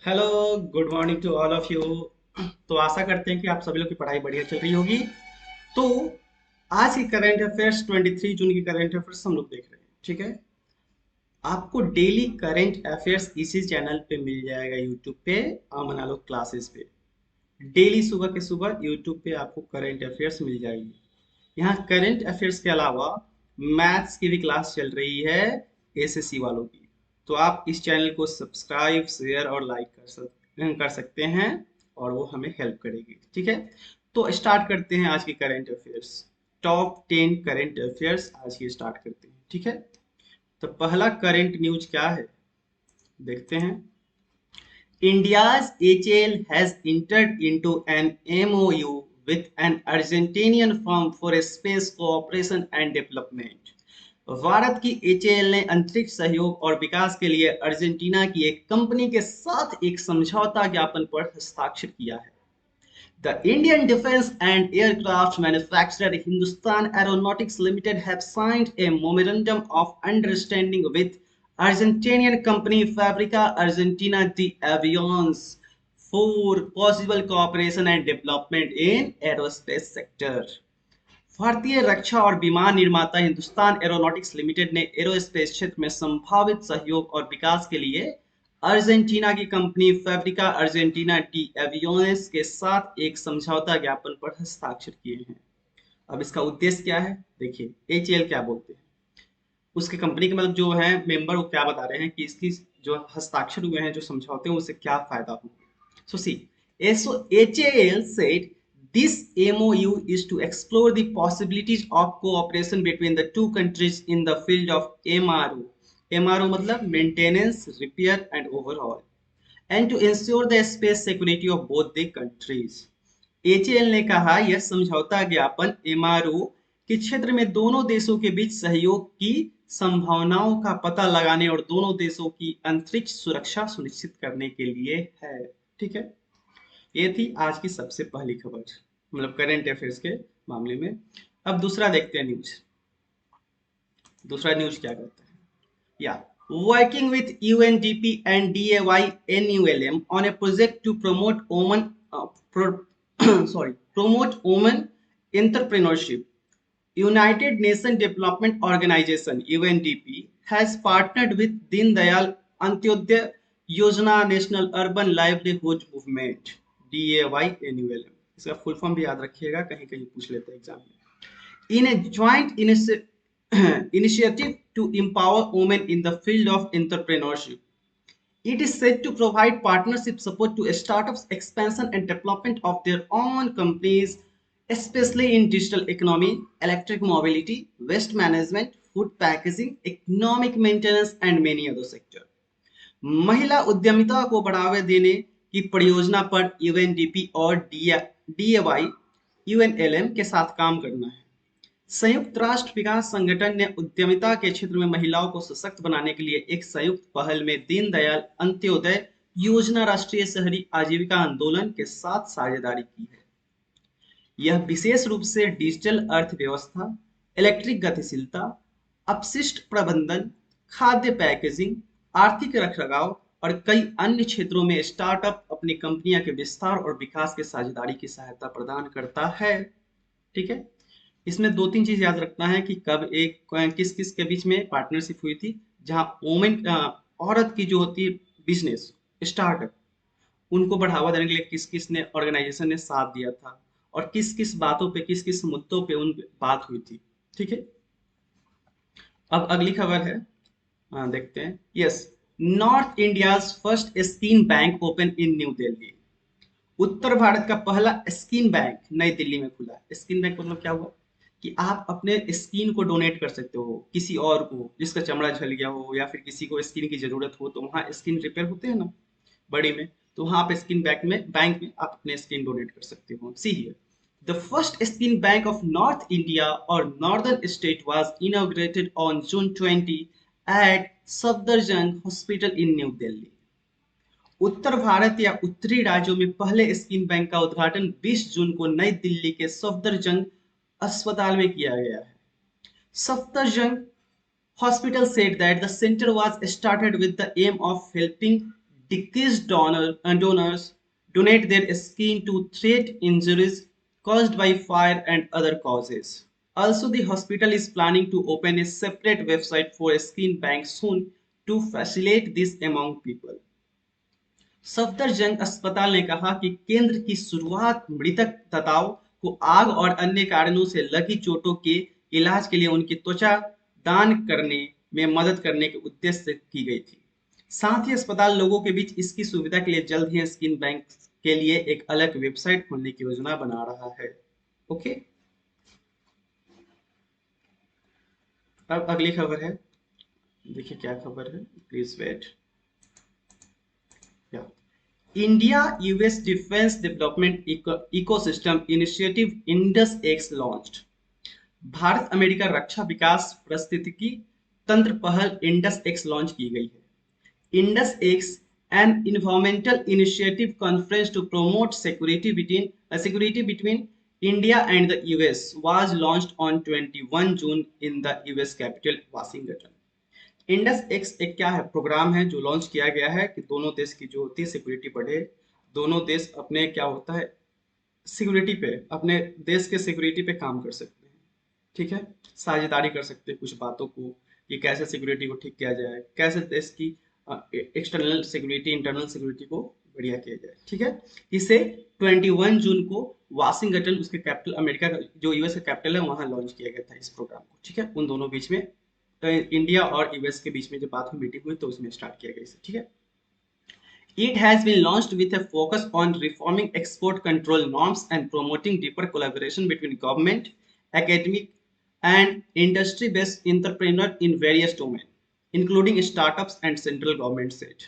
Hello, good morning to all of you. तो आशा करते हैं कि आप सभी लोग की पढ़ाई बढ़िया चल रही होगी। तो आज की करंट अफेयर्स 23 जून की करंट अफेयर्स हम लोग देख रहे हैं, ठीक है। आपको डेली करंट अफेयर्स इसी चैनल पे मिल जाएगा, यूट्यूब पे अमन आलोक क्लासेस पे। डेली सुबह के सुबह यूट्यूब पे आपको करंट अफेयर्स मिल जाएगी। यहाँ करंट अफेयर्स के अलावा मैथ्स की भी क्लास चल रही है, एसएससी वालों की। तो आप इस चैनल को सब्सक्राइब, शेयर और लाइक कर सकते हैं, और वो हमें हेल्प करेगी, ठीक है। तो स्टार्ट करते हैं आज की current affairs. Top 10 current affairs आज की स्टार्ट करते हैं, ठीक है। तो पहला करंट न्यूज क्या है, देखते हैं। India's HAL has entered into an MOU with an Argentinian firm for space cooperation and development. Bharat की एचएएल ने अंतरिक्ष सहयोग और विकास के लिए अर्जेंटीना की एक कंपनी के साथ एक समझौता ज्ञापन पर हस्ताक्षर किया है। The Indian Defence and Aircraft Manufacturer Hindustan Aeronautics Limited have signed a memorandum of understanding with Argentinian company Fabrica Argentina de Aviones for possible cooperation and development in aerospace sector. भारतीय रक्षा और विमान निर्माता हिंदुस्तान एरोनॉटिक्स लिमिटेड ने aerospace क्षेत्र में संभावित सहयोग और विकास के लिए अर्जेंटीना की कंपनी फैब्रिका अर्जेंटीना डी एवियोनेस के साथ एक समझौता ज्ञापन पर हस्ताक्षर किए हैं। अब इसका उद्देश्य क्या है, देखिए एचएएल क्या बोलते हैं। उसके कंपनी के मतलब जो है मेंबर, वो क्या बता रहे हैं कि इसकी जो हस्ताक्षर हुए हैं, जो समझौते हैं, उससे क्या फायदा होगा। सो सी, so HAL said this MOU is to explore the possibilities of cooperation between the two countries in the field of MRO. MRO मतलब maintenance, repair and overhaul, and to ensure the space security of both the countries. HAL ने कहा यह समझौता ज्ञापन MRO के क्षेत्र में दोनों देशों के बीच सहयोग की संभावनाओं का पता लगाने और दोनों देशों की अंतरिक्ष सुरक्षा सुनिश्चित करने के लिए है, ठीक है। ये थी आज की सबसे पहली खबर, मतलब करंट अफेयर्स के मामले में। अब दूसरा देखते हैं न्यूज। दूसरा न्यूज क्या कहता है, या working with UNDP and DAY NULM on a project to promote women promote women entrepreneurship. United Nations Development Organization UNDP has partnered with Deen Dayal Antyodaya Yojana National Urban Livelihood Movement DAYNULM। इसका full form भी याद रखिएगा, कहीं कहीं पूछ लेते हैं exam में। In a joint initiative to empower women in the field of entrepreneurship. It is said to provide partnership support to startups, expansion and development of their own companies, especially in digital economy, electric mobility, waste management, food packaging, economic maintenance and many other sectors. महिला उद्यमिता को बढ़ावा देने की परियोजना पर UNDP और डीएवाई यूएनएलएम के साथ काम करना है। संयुक्त राष्ट्र विकास संगठन ने उद्यमिता के क्षेत्र में महिलाओं को सशक्त बनाने के लिए एक संयुक्त पहल में दीनदयाल अंत्योदय योजना राष्ट्रीय शहरी आजीविका आंदोलन के साथ साझेदारी की है। यह विशेष रूप से डिजिटल अर्थव्यवस्था, इलेक्ट्रिक गतिशीलता, अपशिष्ट प्रबंधन, खाद्य पैकेजिंग, आर्थिक रखरखाव और कई अन्य क्षेत्रों में स्टार्टअप अपनी कंपनियां के विस्तार और विकास के साझेदारी की सहायता प्रदान करता है, ठीक है। इसमें दो तीन चीज याद रखना है कि कब एक किस किस के बीच में पार्टनरशिप हुई थी, जहां वोमेन औरत की जो होती है बिजनेस स्टार्टअप, उनको बढ़ावा देने के लिए किस किस ने ऑर्गेनाइजेशन ने साथ दिया था, और किस किस बातों पे, किस किस मुद्दों पे उन बात हुई थी, ठीक है। अब अगली खबर है, देखते हैं। Yes, north India first skin bank open in New Delhi. उत्तर भारत का पहला स्किन बैंक नई दिल्ली में खुला। स्किन बैंक मतलब क्या हुआ कि आप अपने स्किन को डोनेट कर सकते हो किसी और को, जिसका चमड़ा झड़ गया हो या फिर किसी को स्किन की जरूरत हो, तो वहाँ स्किन रिपेयर होते हैं ना बड़ी में, तो वहाँ आप स्किन बैंक में आप अपने स्किन डोनेट कर सकते हो। See here, the first skin bank of north India और northern state was inaugurated on June 20 at Safdarjung hospital in New Delhi. उत्तर भारत या उत्तरी राज्यों में पहले स्किन बैंक का उद्घाटन 20 जून को नई दिल्ली के सफदरजंग अस्पताल में किया गया है। Safdarjung hospital said that the center was started with the aim of helping Deceased donors donate their skin to treat injuries caused by fire and other causes. Also, the hospital is planning to open a separate website for a skin bank soon to facilitate this among people. Safdarjung अस्पताल ने कहा कि केंद्र की शुरुआत मृतक दाताओं को आग और अन्य कारणों से लगी चोटों के इलाज के लिए उनकी त्वचा दान करने में मदद करने के उद्देश्य से की गई थी। साथ ही अस्पताल लोगों के बीच इसकी सुविधा के लिए जल्द ही स्किन बैंक के लिए एक अलग वेबसाइट खोलने की योजना बना रहा है। ओके, अब अगली खबर है, देखिए क्या खबर है, प्लीज वेट। या India US defence development ecosystem initiative Indus X launched. भारत अमेरिका रक्षा विकास पारिस्थितिकी तंत्र पहल इंडस एक्स लॉन्च की गई है। Indus X an environmental initiative conference to promote security between India and the US was launched on 21 June in the US capital Washington। Indus x एक क्या है, प्रोग्राम है जो लॉन्च किया गया है कि दोनों देश की जो होती है सिक्योरिटी बढ़े, दोनों देश अपने क्या होता है सिक्योरिटी पे, अपने देश के सिक्योरिटी पे काम कर सकते हैं। ठीक है, साझेदारी कर सकते हैं कुछ बातों को कि कैसे सिक्योरिटी को ठीक किया जाए, कैसे देश की एक्सटर्नल सिक्योरिटी इंटरनल सिक्योरिटी को बढ़िया किया जाए। ठीक है, इसे 21 जून को वाशिंगटन उसके कैपिटल अमेरिका का जो यूएस का कैपिटल है वहां लॉन्च किया गया था इस प्रोग्राम को। ठीक है, उन दोनों बीच में तो इंडिया और यूएस के बीच में जब बात हुई मीटिंग हुई तो उसमें स्टार्ट किया गया इसे। ठीक है, it has been launched with a focus on reforming export control norms and promoting deeper collaboration between government, academic, and industry-based entrepreneurs in various domains, including startups and central government said।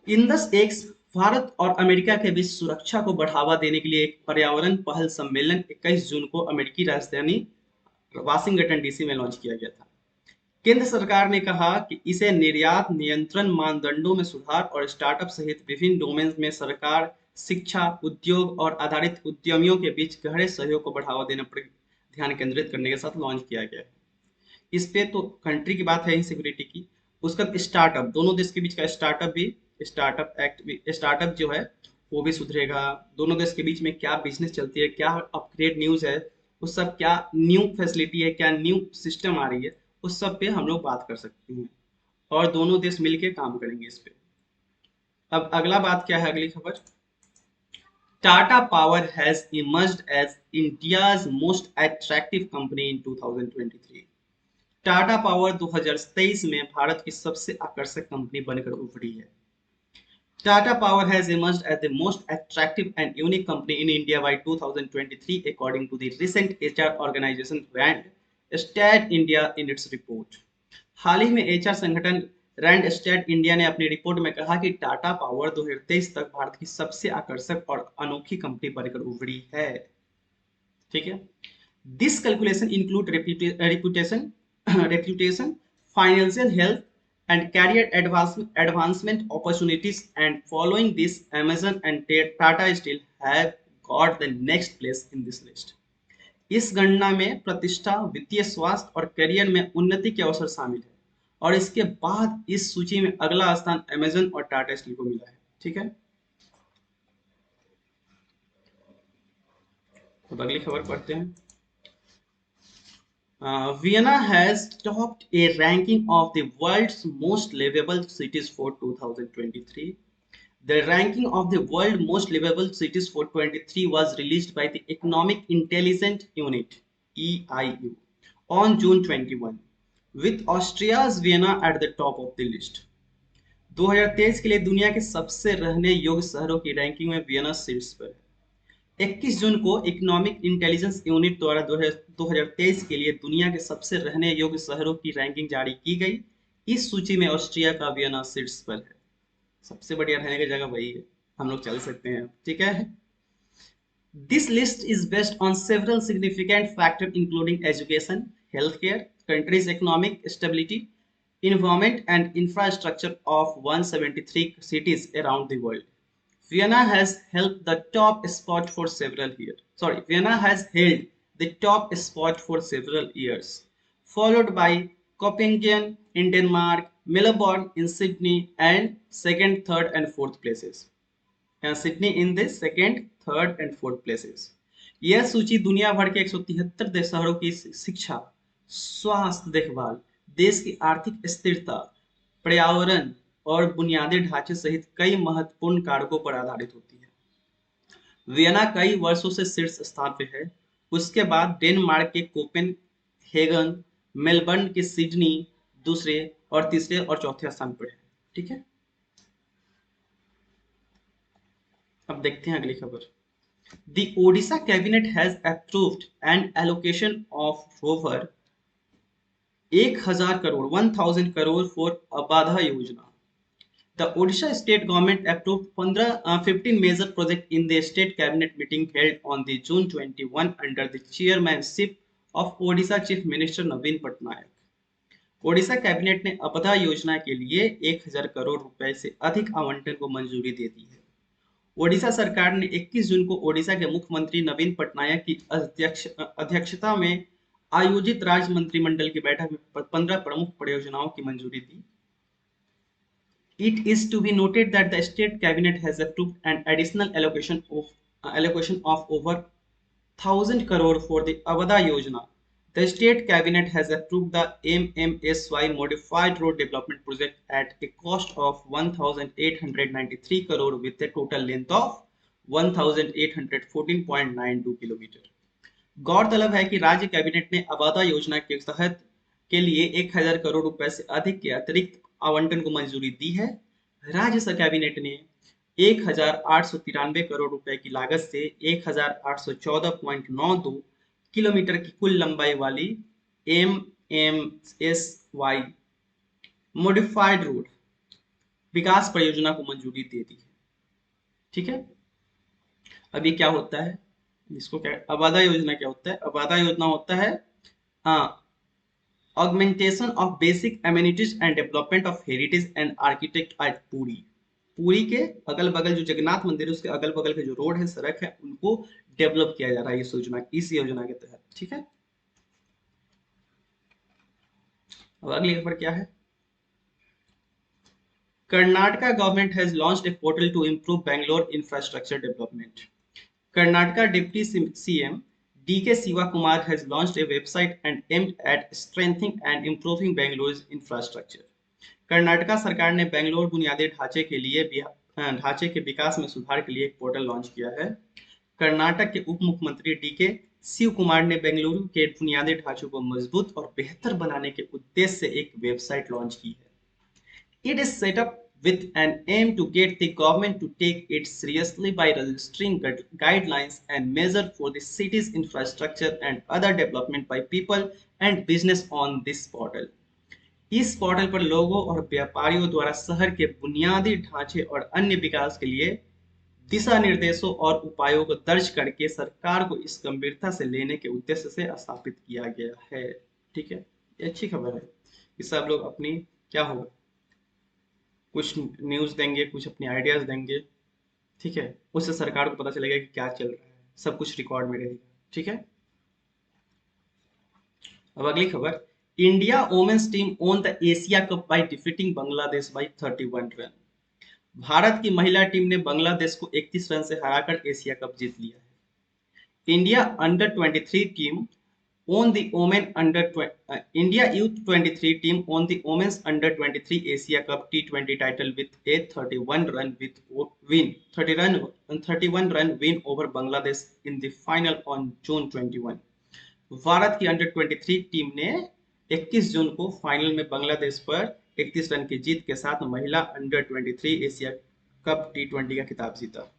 Indus x Bharat और America के बीच सुरक्षा को बढ़ावा देने के लिए एक पर्यावरण पहल सम्मेलन 21 जून को अमेरिकी राजधानी वाशिंगटन डीसी में लॉन्च किया गया था। केंद्र सरकार ने कहा कि इसे निर्यात नियंत्रण मानदंडों में सुधार और स्टार्टअप सहित विभिन्न डोमेन में सरकार, शिक्षा, उद्योग और आधारित उद्यमियों के बीच गहरे सहयोग को बढ़ावा देने पर ध्यान केंद्रित करने के साथ लॉन्च किया गया है। इस पे तो कंट्री की बात है ही सिक्योरिटी की, उसका स्टार्टअप, दोनों देश के बीच का स्टार्टअप भी, स्टार्टअप एक्ट भी, स्टार्टअप जो है वो भी सुधरेगा। दोनों देश के बीच में क्या बिजनेस चलती है, क्या अपग्रेड न्यूज है, उस सब क्या न्यू फैसिलिटी है, क्या न्यू सिस्टम आ रही है, उस सब पे हम लोग बात कर सकते हैं और दोनों देश मिलके काम करेंगे इस पे। अब अगला बात क्या है, अगली खबर, Tata power has emerged as India's most attractive company in 2023। Tata power 2023 में भारत की सबसे आकर्षक कंपनी बनकर उभरी है। Tata power has emerged as the most attractive and unique company in India by 2023 according to the recent HR organization Randstad India in its report। हाल ही में HR संगठन Randstad India ने अपनी रिपोर्ट में कहा कि टाटा पावर 2023 तक भारत की सबसे आकर्षक और अनोखी कंपनी बनकर उभरी है। ठीक है, this calculation include reputation, financial health, and career advancement opportunities, and following this, Amazon and Tata Steel have got the next place in this list। इस गणना में प्रतिष्ठा, वित्तीय स्वास्थ्य और करियर में उन्नति के अवसर शामिल है और इसके बाद इस सूची में अगला स्थान अमेजन और टाटा स्टील को मिला है। ठीक है, तो अगली खबर पढ़ते हैं। Vienna has topped a ranking of the world's most livable cities for 2023। The ranking of the world's most livable cities for 2023 was released by the Economic Intelligence Unit (EIU) on June 21, with Austria's Vienna at the top of the list। 2023 के लिए दुनिया के सबसे रहने योग्य शहरों की ranking में वियना शीर्ष पर है। 21 जून को इकोनॉमिक इंटेलिजेंस यूनिट द्वारा 2023 के लिए दुनिया के सबसे रहने योग्य शहरों की रैंकिंग जारी की गई। इस सूची में ऑस्ट्रिया का वियना शीर्ष पर है। सबसे बढ़िया रहने की जगह वही है, हम लोग चल सकते हैं। ठीक है, this list is based on several significant factor including education, health care, countries economic stability, environment and infrastructure of 173 cities around the world। Vienna has held the top spot for several years. Vienna has held the top spot for several years, followed by Copenhagen in Denmark, Melbourne in Sydney and second, third and fourth places. Sydney in the second, third and fourth places. यह सूची दुनिया भर के 173 शहरों की शिक्षा, स्वास्थ्य देखभाल, देश की आर्थिक स्थिरता, पर्यावरण और बुनियादी ढांचे सहित कई महत्वपूर्ण कारकों पर आधारित होती है। वियना कई वर्षों से शीर्ष स्थान पे है। उसके बाद डेनमार्क के कोपेनहेगन, मेलबर्न के सिडनी दूसरे और तीसरे और चौथे स्थान पर है। ठीक है, अब देखते हैं अगली खबर। The Odisha cabinet has approved an allocation of over 1000 crore 1000 crore for Abadha Yojana. The Odisha state government approved 15 major projects in the state cabinet meeting held on the June 21 under the chairmanship of Odisha Chief Minister Naveen Patnaik. Odisha cabinet ने आपदा योजना के लिए 1000 करोड़ रुपए से अधिक आवंटन को मंजूरी दे दी है। ओडिशा सरकार ने 21 जून को ओडिशा के मुख्यमंत्री नवीन पटनायक की अध्यक्षता में आयोजित राज्य मंत्रिमंडल की बैठक में 15 प्रमुख परियोजनाओं की मंजूरी दी। It is to be noted that the state cabinet has approved an additional allocation of over 1000 crore for the Avada Yojana. The state cabinet has approved the MMSY modified road development project at a cost of 1893 crore with a total length of 1814.92 kilometre. गौरतलब है कि राज्य cabinet ने आबादा योजना के तहत के लिए 1000 करोड़ रुपए से अधिक के अतिरिक्त आवंटन को मंजूरी दी है। राज्य कैबिनेट ने 1893 करोड़ रुपए की लागत से 1814.92 किलोमीटर की कुल लंबाई वाली MMSY मॉडिफाइड रोड विकास परियोजना को मंजूरी दे दी है। ठीक है, अभी क्या होता है इसको, क्या आबादा योजना क्या होता है? आबादा योजना होता है augmentation of basic amenities and development of heritage and architect at Puri. Puri के अगल बगल जो जगन्नाथ मंदिर है उसके अगल बगल के जो रोड है, सड़क है, उनको डेवलप किया जा रहा है इस योजना के तहत। ठीक है, अब अगली खबर क्या है? Karnataka government has launched a portal to improve Bangalore infrastructure development. Karnataka Deputy CM D.K. Siva Kumar has launched a website and aimed at strengthening and improving Bangalore's infrastructure. Karnataka सरकार ने बेंगलोर बुनियादी ढांचे के विकास में सुधार के लिए एक पोर्टल लॉन्च किया है। कर्नाटक के उप मुख्यमंत्री डी.के. शिव कुमार ने बेंगलुरु के बुनियादी ढांचों को मजबूत और बेहतर बनाने के उद्देश्य से एक वेबसाइट लॉन्च की है। It is set up with an aim to get the government to take it seriously by registering guidelines and measures for the city's infrastructure and other development by people and business on this portal. इस portal पर लोगों और व्यापारियों द्वारा शहर के बुनियादी ढांचे और अन्य विकास के लिए दिशा निर्देशों और उपायों को दर्ज करके सरकार को इस गंभीरता से लेने के उद्देश्य से स्थापित किया गया है। ठीक है, ये अच्छी खबर है कि सब लोग अपनी क्या होगा, कुछ न्यूज देंगे, कुछ अपने आइडियाज देंगे। ठीक है, उससे सरकार को पता चलेगा कि क्या चल रहा है, सब कुछ रिकॉर्ड में रहेगा। ठीक है, अब अगली खबर। India women's team won the Asia cup by defeating Bangladesh by 31 run. Bharat की महिला टीम ने बांग्लादेश को 31 रन से हराकर एशिया कप जीत लिया है। India under 23 team on the India U23 team on the Women's Under 23 Asia Cup T20 title with a 31 run win over Bangladesh in the final on June 21. Bharat की under 23 team ने 21 जून को final में बांग्लादेश पर 31 run की जीत के साथ महिला under 23 Asia cup T20 का खिताब जीता।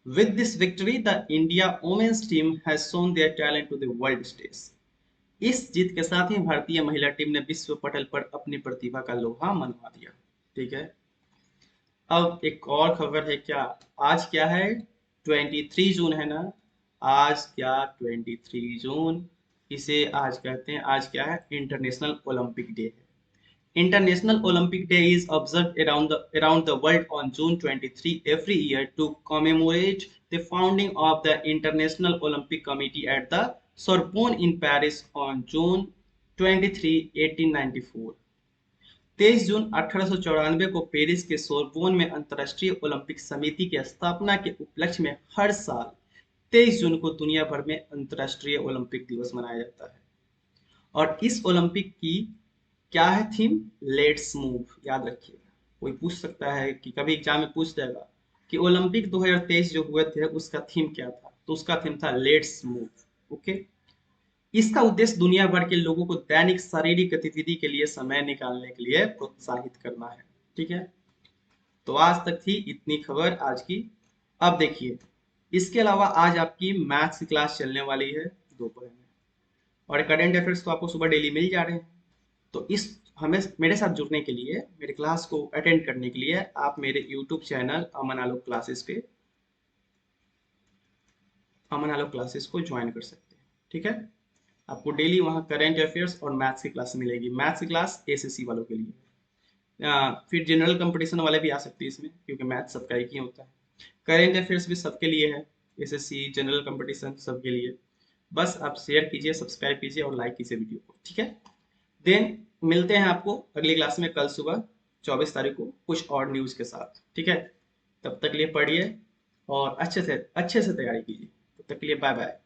With this victory, the India women's team has shown their talent to the world stage. इस जीत के साथ ही भारतीय महिला टीम ने विश्व पटल पर अपनी प्रतिभा का लोहा मनवा दिया। ठीक है, अब एक और खबर है। क्या आज क्या है? 23 जून है ना? आज क्या 23 जून, इसे आज कहते हैं, आज क्या है? इंटरनेशनल ओलंपिक डे है। International Olympic Day is observed around the world on June 23 every year to commemorate the founding of the International Olympic Committee at the Sorbonne in Paris on June 23, 1894. 23 जून 1894 को Paris के Sorbonne में अंतर्राष्ट्रीय Olympic समिति की स्थापना के उपलक्ष्य में हर साल 23 जून को दुनिया भर में अंतर्राष्ट्रीय ओलंपिक दिवस मनाया जाता है। और इस ओलंपिक की क्या है थीम? Let's move. याद रखिएगा, कोई पूछ सकता है कि कभी एग्जाम में पूछ जाएगा कि ओलंपिक 2023 जो हुए थे उसका थीम क्या था, तो उसका थीम था लेट्स मूव। ओके। इसका उद्देश्य दुनिया भर के लोगों को दैनिक शारीरिक गतिविधि के लिए समय निकालने के लिए प्रोत्साहित करना है। ठीक है, तो आज तक थी इतनी खबर आज की। अब देखिए, इसके अलावा आज आपकी मैथ्स की क्लास चलने वाली है दोपहर में, और करंट अफेयर्स तो आपको सुबह डेली मिल जा रहे हैं। तो इस हमें मेरे साथ जुड़ने के लिए, मेरे क्लास को अटेंड करने के लिए आप मेरे यूट्यूब चैनल अमन आलोक क्लासेस पे अमन आलोक क्लासेस को ज्वाइन कर सकते हैं। ठीक है, आपको डेली वहाँ करंट अफेयर्स और मैथ्स की क्लास मिलेगी। मैथ्स की क्लास एसएससी वालों के लिए फिर जनरल कंपटीशन वाले भी आ सकते हैं इसमें, क्योंकि मैथ्स सबका एक ही होता है। करंट अफेयर्स भी सबके लिए है, एसएससी जनरल कंपटीशन सबके लिए। बस आप शेयर कीजिए, सब्सक्राइब कीजिए और लाइक कीजिए वीडियो को। ठीक है, देन मिलते हैं आपको अगली क्लास में कल सुबह 24 तारीख को कुछ और न्यूज़ के साथ। ठीक है, तब तक के लिए पढ़िए और अच्छे से तैयारी कीजिए। तब तक के लिए बाय बाय।